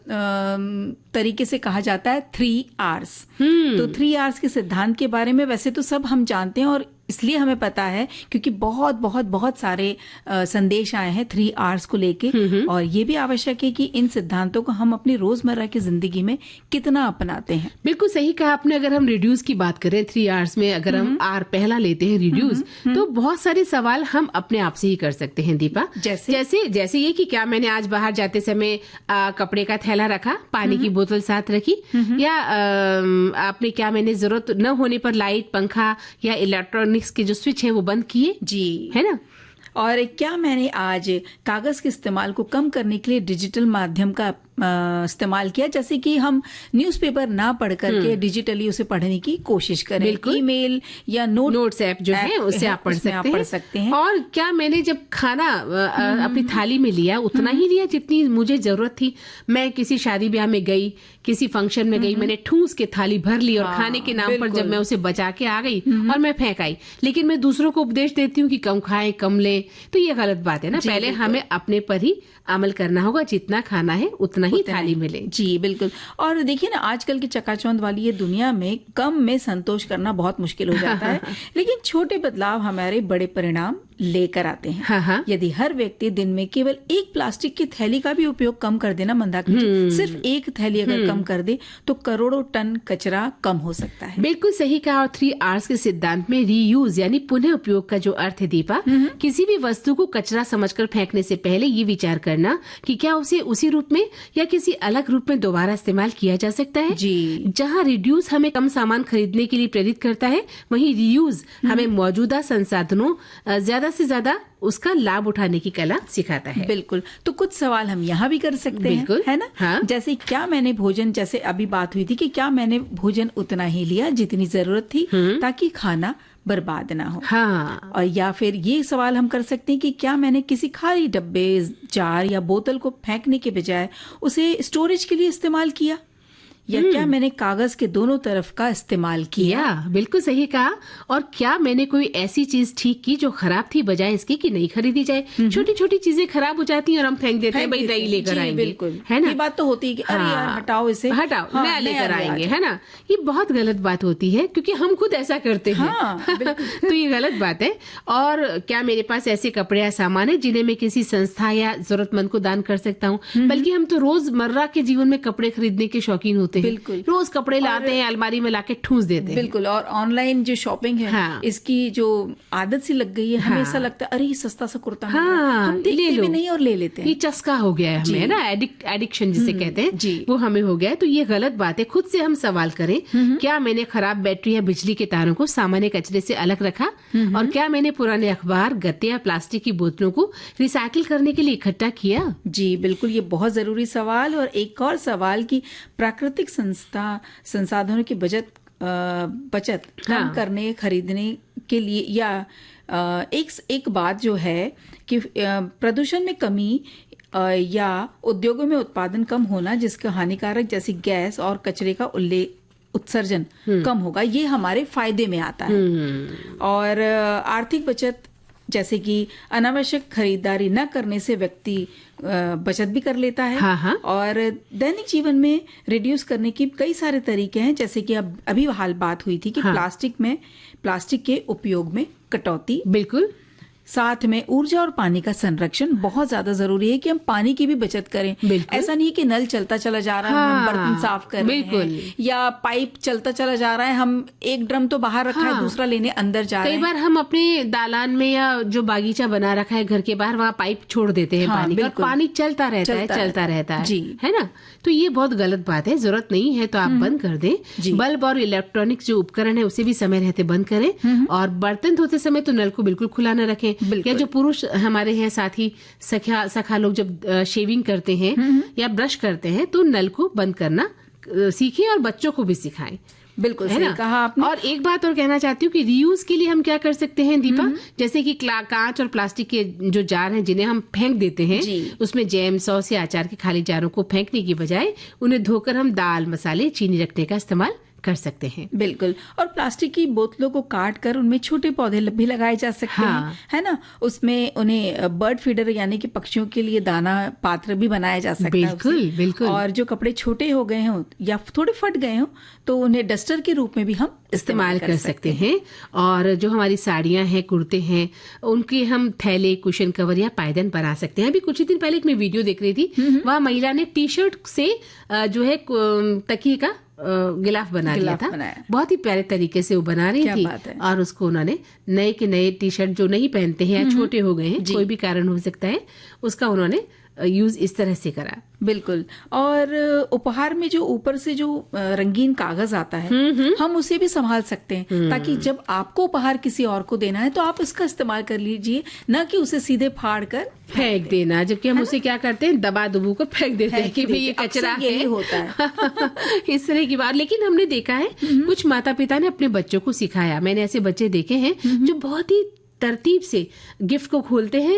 तरीके से कहा जाता है 3 Rs। तो 3 Rs के सिद्धांत के बारे में वैसे तो सब हम जानते हैं, और इसलिए हमें पता है क्योंकि बहुत बहुत बहुत सारे संदेश आए हैं 3 Rs को लेके, और ये भी आवश्यक है कि इन सिद्धांतों को हम अपनी रोजमर्रा की जिंदगी में कितना अपनाते हैं। बिल्कुल सही कहा आपने। अगर हम रिड्यूस की बात करें, 3 Rs में अगर हम R पहला लेते हैं, रिड्यूस, तो बहुत सारे सवाल हम अपने आप से ही कर सकते हैं दीपा। जैसे ये कि क्या मैंने आज बाहर जाते समय कपड़े का थैला रखा, पानी की बोतल साथ रखी, या आपने क्या मैंने जरूरत न होने पर लाइट, पंखा या इलेक्ट्रॉनिक्स के जो स्विच है वो बंद किए, जी है ना। और क्या मैंने आज कागज के इस्तेमाल को कम करने के लिए डिजिटल माध्यम का इस्तेमाल किया, जैसे कि हम न्यूज़पेपर ना पढ़ करके डिजिटली उसे पढ़ने की कोशिश करें। ईमेल या नोट्स ऐप जो है उससे आप पढ़ सकते हैं। और क्या मैंने जब खाना अपनी थाली में लिया उतना ही लिया जितनी मुझे जरूरत थी। मैं किसी शादी ब्याह में गई, किसी फंक्शन में गई, मैंने ठूस के थाली भर ली और खाने के नाम पर जब मैं उसे बचा के आ गई और मैं फेंक आई, लेकिन मैं दूसरों को उपदेश देती हूँ कि कम खाएं, कम लें, तो ये गलत बात है ना। पहले हमें अपने पर ही अमल करना होगा, जितना खाना है उतना ही थाली में लें। जी बिल्कुल। और देखिए ना, आजकल की चकाचौंध वाली ये दुनिया में कम में संतोष करना बहुत मुश्किल हो जाता है, लेकिन छोटे बदलाव हमारे बड़े परिणाम लेकर आते हैं। यदि हर व्यक्ति दिन में केवल एक प्लास्टिक की थैली का भी उपयोग कम कर देना, मंदाकिनी, सिर्फ एक थैली अगर कम कर दे तो करोड़ों टन कचरा कम हो सकता है। बिल्कुल सही कहा। और 3 Rs के सिद्धांत में रीयूज यानी पुनः उपयोग का जो अर्थ है दीपा, किसी भी वस्तु को कचरा समझकर फेंकने से पहले ये विचार करना कि क्या उसे उसी रूप में या किसी अलग रूप में दोबारा इस्तेमाल किया जा सकता है। जी। जहाँ रिड्यूस हमें कम सामान खरीदने के लिए प्रेरित करता है, वहीं रीयूज हमें मौजूदा संसाधनों ज्यादा से ज्यादा उसका लाभ उठाने की कला सिखाता है। बिल्कुल। तो कुछ सवाल हम यहाँ भी कर सकते हैं, है ना। हाँ। जैसे क्या मैंने भोजन, जैसे अभी बात हुई थी कि क्या मैंने भोजन उतना ही लिया जितनी जरूरत थी ताकि खाना बर्बाद ना हो। हाँ। और या फिर ये सवाल हम कर सकते हैं कि क्या मैंने किसी खाली डब्बे, जार या बोतल को फेंकने के बजाय उसे स्टोरेज के लिए इस्तेमाल किया, या क्या मैंने कागज के दोनों तरफ का इस्तेमाल किया। बिल्कुल सही कहा। और क्या मैंने कोई ऐसी चीज ठीक की जो खराब थी, बजाय इसकी कि नहीं खरीदी जाए। छोटी छोटी चीजें खराब हो जाती हैं और हम फेंक देते हैं, भाई नई लेकर आएंगे, बिल्कुल, है ना। ये बात तो होती है कि अरे यार हटाओ इसे, हटाओ, नया लेकर आएंगे, है ना। ये बहुत गलत बात होती है क्योंकि हम खुद ऐसा करते हैं। तो ये गलत बात है। और क्या मेरे पास ऐसे कपड़े या सामान है जिन्हें मैं किसी संस्था या जरूरतमंद को दान कर सकता हूँ। बल्कि हम तो रोजमर्रा के जीवन में कपड़े खरीदने के शौकीन होते हैं। बिल्कुल। रोज कपड़े लाते हैं, अलमारी में लाके ठूस देते हैं। बिल्कुल। और ऑनलाइन जो शॉपिंग है, इसकी जो आदत सी लग गई है, हमें ऐसा लगता है अरे सस्ता सा कुर्ता हम देखते भी नहीं और ले लेते हैं। ये चस्का हो गया है हमें ना, एडिक्शन जिसे कहते हैं, वो हमें हो गया है। तो ये गलत बात है। खुद से हम सवाल करें, क्या मैंने खराब बैटरी या बिजली के तारों को सामान्य कचरे से अलग रखा, और क्या मैंने पुराने अखबार, गत्ते या प्लास्टिक की बोतलों को रिसाइकिल करने के लिए इकट्ठा किया। जी बिल्कुल, ये बहुत जरूरी सवाल। और एक और सवाल की प्राकृतिक संसाधनों की बचत कम करने, खरीदने के लिए, या एक बात जो है कि प्रदूषण में कमी या उद्योगों में उत्पादन कम होना, जिसका हानिकारक जैसे गैस और कचरे का उत्सर्जन कम होगा, ये हमारे फायदे में आता है। और आर्थिक बचत, जैसे कि अनावश्यक खरीदारी न करने से व्यक्ति बचत भी कर लेता है। और दैनिक जीवन में रिड्यूस करने की कई सारे तरीके हैं, जैसे कि अभी हाल बात हुई थी कि प्लास्टिक के उपयोग में कटौती। बिल्कुल। साथ में ऊर्जा और पानी का संरक्षण बहुत ज्यादा जरूरी है कि हम पानी की भी बचत करें। ऐसा नहीं कि नल चलता चला जा रहा है, हम बर्तन साफ कर रहे हैं, या पाइप चलता चला जा रहा है, हम एक ड्रम तो बाहर रखा है, दूसरा लेने अंदर जा रहे हैं। कई बार हम अपने दालान में या जो बागीचा बना रखा है घर के बाहर, वहाँ पाइप छोड़ देते हैं पानी का, और पानी चलता रहता है जी, है ना। तो ये बहुत गलत बात है, जरूरत नहीं है तो आप बंद कर दें। बल्ब और इलेक्ट्रॉनिक्स जो उपकरण है उसे भी समय रहते बंद करें, और बर्तन धोते समय तो नल को बिल्कुल खुला न रखें। या जो पुरुष हमारे हैं साथी सखा लोग जब शेविंग करते हैं या ब्रश करते हैं तो नल को बंद करना सीखें और बच्चों को भी सिखाएं। बिल्कुल सही कहा आपने। और एक बात और कहना चाहती हूँ कि रीयूज के लिए हम क्या कर सकते हैं दीपा, जैसे कि कांच और प्लास्टिक के जो जार हैं जिन्हें हम फेंक देते हैं, उसमें जैम, सॉस या अचार के खाली जारों को फेंकने की बजाय उन्हें धोकर हम दाल, मसाले, चीनी रखने का इस्तेमाल कर सकते हैं। बिल्कुल। और प्लास्टिक की बोतलों को काट कर उनमें छोटे पौधे भी लगाए जा सकते हैं, है ना। उसमें उन्हें बर्ड फीडर यानी कि पक्षियों के लिए दाना पात्र भी बनाया जा सकता है। बिल्कुल। और जो कपड़े छोटे हो गए हों या थोड़े फट गए हों तो उन्हें डस्टर के रूप में भी हम इस्तेमाल कर सकते हैं। और जो हमारी साड़ियां हैं, कुर्ते हैं, उनके हम थैले, कुशन कवर या पायदान बना सकते हैं। अभी कुछ ही दिन पहले एक मैं वीडियो देख रही थी, वहाँ महिला ने टी शर्ट से जो है तकिए का गिलाफ बना दिया था। बहुत ही प्यारे तरीके से वो बना रही थी, और उसको उन्होंने नए के नए टी शर्ट जो नहीं पहनते हैं या छोटे हो गए हैं, कोई भी कारण हो सकता है, उसका उन्होंने यूज इस तरह से करा। बिल्कुल। और उपहार में जो ऊपर से जो रंगीन कागज आता है, हम उसे भी संभाल सकते हैं, ताकि जब आपको उपहार किसी और को देना है तो आप उसका इस्तेमाल कर लीजिए, न कि उसे सीधे फाड़ कर फेंक देना। जबकि हम उसे क्या करते हैं, दबा दुबू कर फेंक देते हैं कि भाई ये कचरा है, यही होता है। इस तरह की बात। लेकिन हमने देखा है कुछ माता पिता ने अपने बच्चों को सिखाया, मैंने ऐसे बच्चे देखे हैं जो बहुत ही तरतीब से गिफ्ट को खोलते हैं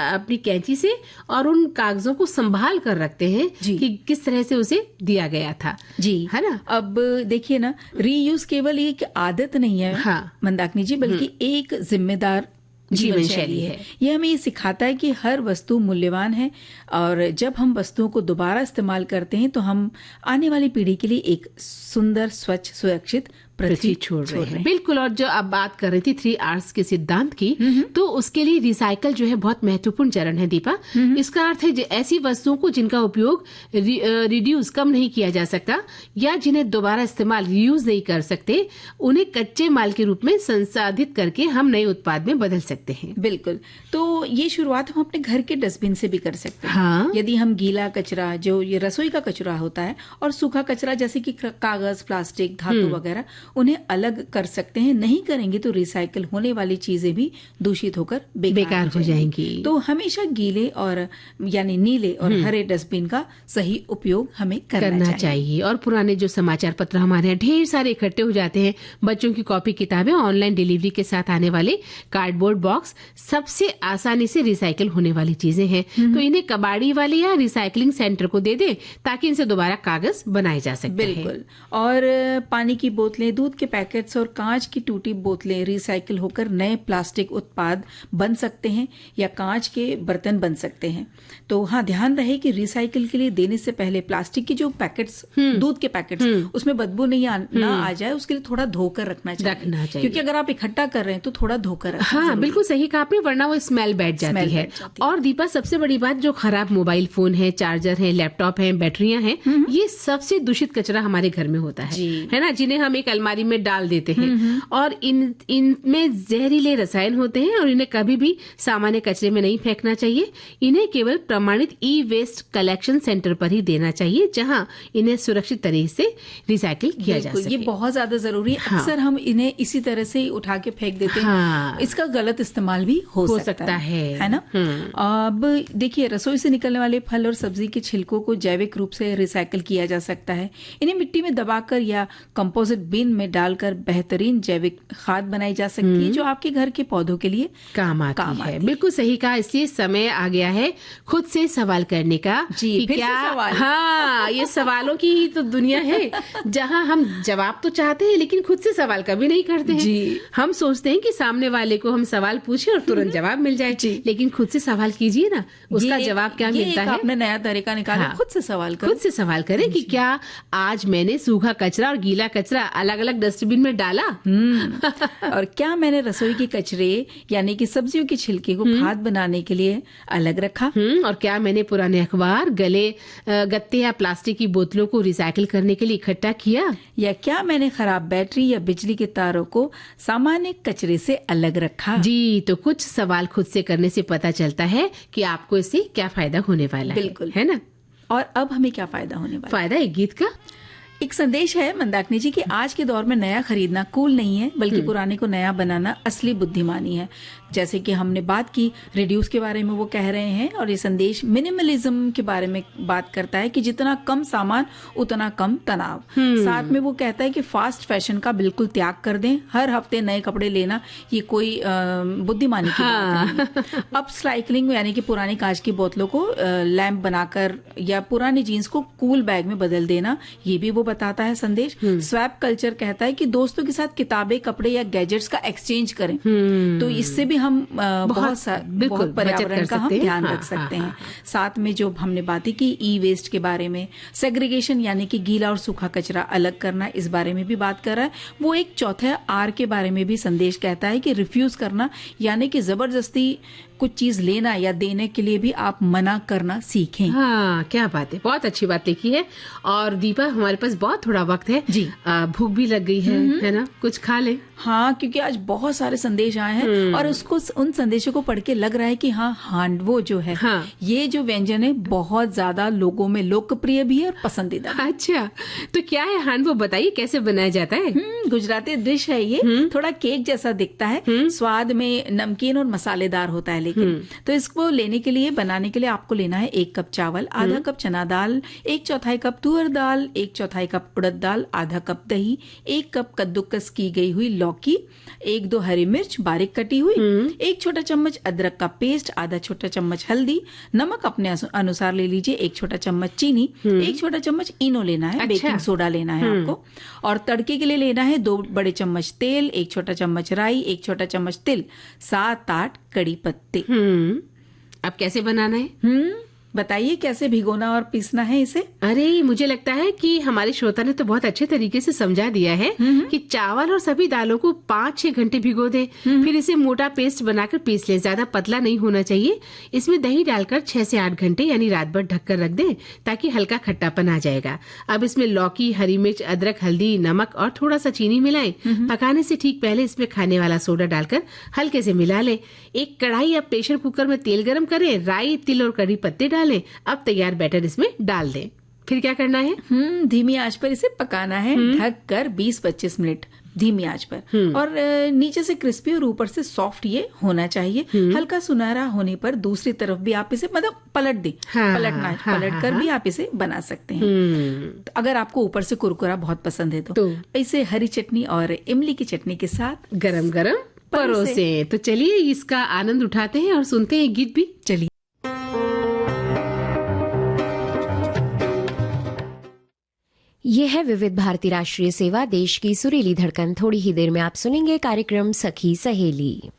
अपनी कैंची से और उन कागजों को संभाल कर रखते हैं कि किस तरह से उसे दिया गया था। जी, है ना। अब देखिए ना, रीयूज केवल एक आदत नहीं है मंदाकिनी जी, बल्कि एक जिम्मेदार जीवन शैली है। यह हमें ये सिखाता है कि हर वस्तु मूल्यवान है, और जब हम वस्तुओं को दोबारा इस्तेमाल करते हैं तो हम आने वाली पीढ़ी के लिए एक सुंदर, स्वच्छ, सुरक्षित पृथ्वी छोड़ रहे हैं। बिल्कुल। और जो अब बात कर रही थी 3Rs के सिद्धांत की, तो उसके लिए रिसाइकल जो है बहुत महत्वपूर्ण चरण है दीपा। इसका अर्थ है ऐसी वस्तुओं को जिनका उपयोग रिड्यूस कम नहीं किया जा सकता या जिन्हें दोबारा इस्तेमाल रीयूज नहीं कर सकते, उन्हें कच्चे माल के रूप में संसाधित करके हम नए उत्पाद में बदल सकते हैं। बिल्कुल। तो ये शुरुआत हम अपने घर के डस्टबिन से भी कर सकते हैं। यदि हम गीला कचरा, जो ये रसोई का कचरा होता है, और सूखा कचरा जैसे कि कागज, प्लास्टिक, धातु वगैरह, उन्हें अलग कर सकते हैं। नहीं करेंगे तो रिसाइकल होने वाली चीजें भी दूषित होकर बेकार हो जाएंगी। तो हमेशा गीले और यानी नीले और हरे डस्टबिन का सही उपयोग हमें करना चाहिए। और पुराने जो समाचार पत्र हमारे यहाँ ढेर सारे इकट्ठे हो जाते हैं, बच्चों की कॉपी किताबें, ऑनलाइन डिलीवरी के साथ आने वाले कार्डबोर्ड बॉक्स, सबसे आसानी से रिसाइकल होने वाली चीजें हैं। तो इन्हें कबाड़ी वाले या रिसाइकलिंग सेंटर को दे दें ताकि इनसे दोबारा कागज बनाए जा सकते हैं। बिल्कुल। और पानी की बोतलें, दूध के पैकेट्स और कांच की टूटी बोतलें रिसाइकिल होकर नए प्लास्टिक उत्पाद बन सकते हैं या कांच के बर्तन बन सकते हैं। तो हाँ, ध्यान रहे कि रिसाइकिल के लिए देने से पहले प्लास्टिक के जो पैकेट्स, दूध के पैकेट्स, उसमें बदबू ना आ जाए, उसके लिए थोड़ा धोकर रखना चाहिए। क्योंकि अगर आप इकट्ठा कर रहे हैं तो थोड़ा धोकर रखना। हाँ, बिल्कुल सही कहा आपने, वरना वो स्मेल बैठ जाती है। और दीपा, सबसे बड़ी बात, जो खराब मोबाइल फोन है, चार्जर है, लैपटॉप है, बैटरियां हैं, ये सबसे दूषित कचरा हमारे घर में होता है ना, जिन्हें हम एक अलमारी में डाल देते हैं। और इनमें जहरीले रसायन होते हैं और इन्हें कभी भी सामान्य कचरे में नहीं फेंकना चाहिए। इन्हें केवल प्रमाणित ई वेस्ट कलेक्शन सेंटर पर ही देना चाहिए, जहां इन्हें सुरक्षित तरीके से रिसाइकिल किया जा सके। ये बहुत ज्यादा जरूरी है। अक्सर हम इन्हें इसी तरह से ही उठा के फेंक देते हैं। इसका गलत इस्तेमाल भी हो सकता है ना। अब देखिए, रसोई से निकलने वाले फल और सब्जी के छिलकों को जैविक रूप से रिसाइकिल किया जा सकता है। इन्हें मिट्टी में दबाकर या कंपोजिट बिन में डालकर बेहतरीन जैविक खाद बनाई जा सकती है, जो आपके घर के पौधों के लिए काम आती है। बिल्कुल सही कहा। इसलिए समय आ गया है खुद से सवाल करने का। जी, क्या हाँ, ये सवालों की ही तो दुनिया है, जहां हम जवाब तो चाहते हैं लेकिन खुद से सवाल कभी नहीं करते हैं। जी। हम सोचते हैं कि सामने वाले को हम सवाल पूछे और तुरंत जवाब मिल जाए, लेकिन खुद से सवाल कीजिए ना, उसका जवाब क्या मिलता है। आपने नया तरीका निकाला। खुद से सवाल करें। खुद से सवाल करें कि क्या आज मैंने सूखा कचरा और गीला कचरा अलग अलग अलग डस्टबिन में डाला। और क्या मैंने रसोई के कचरे यानी कि सब्जियों के छिलके को खाद बनाने के लिए अलग रखा। और क्या मैंने पुराने अखबार, गत्ते या प्लास्टिक की बोतलों को रिसाइकिल करने के लिए इकट्ठा किया। या क्या मैंने खराब बैटरी या बिजली के तारों को सामान्य कचरे से अलग रखा। जी, तो कुछ सवाल खुद से करने से पता चलता है कि आपको इससे क्या फायदा होने वाला बिल्कुल है ना। और अब हमें क्या फायदा होने वाला। फायदा एक गीत का। एक संदेश है मंदाकिनी जी कि आज के दौर में नया खरीदना कूल नहीं है, बल्कि पुराने को नया बनाना असली बुद्धिमानी है। जैसे कि हमने बात की रिड्यूस के बारे में, वो कह रहे हैं, और ये संदेश मिनिमलिज्म के बारे में बात करता है कि जितना कम सामान उतना कम तनाव। साथ में वो कहता है कि फास्ट फैशन का बिल्कुल त्याग कर दें। हर हफ्ते नए कपड़े लेना ये कोई बुद्धिमानी की बात नहीं है। अब साइकिलिंग यानी कि पुरानी कांच की बोतलों को लैंप बनाकर या पुरानी जीन्स को कूल बैग में बदल देना, ये भी वो बताता है संदेश। स्वैप कल्चर कहता है कि दोस्तों के साथ किताबें, कपड़े या गैजेट्स का एक्सचेंज करें, तो इससे भी हम बहुत पर्यावरण का हम ध्यान रख सकते हैं। साथ में जो हमने बातें की ई वेस्ट के बारे में, सेग्रीगेशन यानी कि गीला और सूखा कचरा अलग करना, इस बारे में भी बात कर रहा है वो। एक चौथा आर के बारे में भी संदेश कहता है कि रिफ्यूज करना यानी कि जबरदस्ती कुछ चीज लेना या देने के लिए भी आप मना करना सीखें। हाँ, क्या बात है, बहुत अच्छी बात लिखी है। और दीपा, हमारे पास बहुत थोड़ा वक्त है जी, भूख भी लग गई है ना, कुछ खा ले। हाँ, क्योंकि आज बहुत सारे संदेश आए हैं और उसको उन संदेशों को पढ़ के लग रहा है कि हाँ, हांडवो जो है, ये जो व्यंजन है बहुत ज्यादा लोगों में लोकप्रिय भी है और पसंदीदा। अच्छा, तो क्या है हांडवो, बताइए कैसे बनाया जाता है। गुजराती डिश है ये। थोड़ा केक जैसा दिखता है, स्वाद में नमकीन और मसालेदार होता है। लेकिन तो इसको लेने के लिए, बनाने के लिए आपको लेना है 1 कप चावल, आधा कप चना दाल, 1/4 कप तुअर दाल, 1/4 कप उड़द दाल, आधा कप दही, 1 कप कद्दूकस की गई हुई लौकी, 1-2 हरी मिर्च बारीक कटी हुई, 1 छोटा चम्मच अदरक का पेस्ट, आधा छोटा चम्मच हल्दी, नमक अपने अनुसार ले लीजिए, 1 छोटा चम्मच चीनी, 1 छोटा चम्मच इनो लेना है, बेकिंग सोडा लेना है आपको। और तड़के के लिए लेना है 2 बड़े चम्मच तेल, 1 छोटा चम्मच राई, 1 छोटा चम्मच तिल, 7-8 कड़ी पत्ते। अब कैसे बनाना है? बताइए कैसे भिगोना और पीसना है इसे। अरे, मुझे लगता है कि हमारे श्रोता ने तो बहुत अच्छे तरीके से समझा दिया है कि चावल और सभी दालों को 5-6 घंटे भिगो दे, फिर इसे मोटा पेस्ट बनाकर पीस ले। ज्यादा पतला नहीं होना चाहिए। इसमें दही डालकर 6 से 8 घंटे यानी रात भर ढककर रख दे, ताकि हल्का खट्टापन आ जाएगा। अब इसमें लौकी, हरी मिर्च, अदरक, हल्दी, नमक और थोड़ा सा चीनी मिलाएं। पकाने से ठीक पहले इसमें खाने वाला सोडा डालकर हल्के से मिला ले। एक कढ़ाई या प्रेशर कुकर में तेल गरम करें, राई, तिल और कड़ी पत्ते डालें। अब तैयार बैटर इसमें डाल दें। फिर क्या करना है? धीमी आंच पर इसे पकाना है, ढककर 20-25 मिनट धीमी आंच पर। और नीचे से क्रिस्पी और ऊपर से सॉफ्ट ये होना चाहिए। हल्का सुनहरा होने पर दूसरी तरफ भी आप इसे मतलब पलट दें। पलट कर भी आप इसे बना सकते हैं। तो अगर आपको ऊपर से कुरकुरा बहुत पसंद है तो इसे हरी चटनी और इमली की चटनी के साथ गरम गरम परोसे। तो चलिए इसका आनंद उठाते हैं और सुनते हैं गीत भी। चलिए। ये है विविध भारती राष्ट्रीय सेवा, देश की सुरीली धड़कन। थोड़ी ही देर में आप सुनेंगे कार्यक्रम सखी सहेली।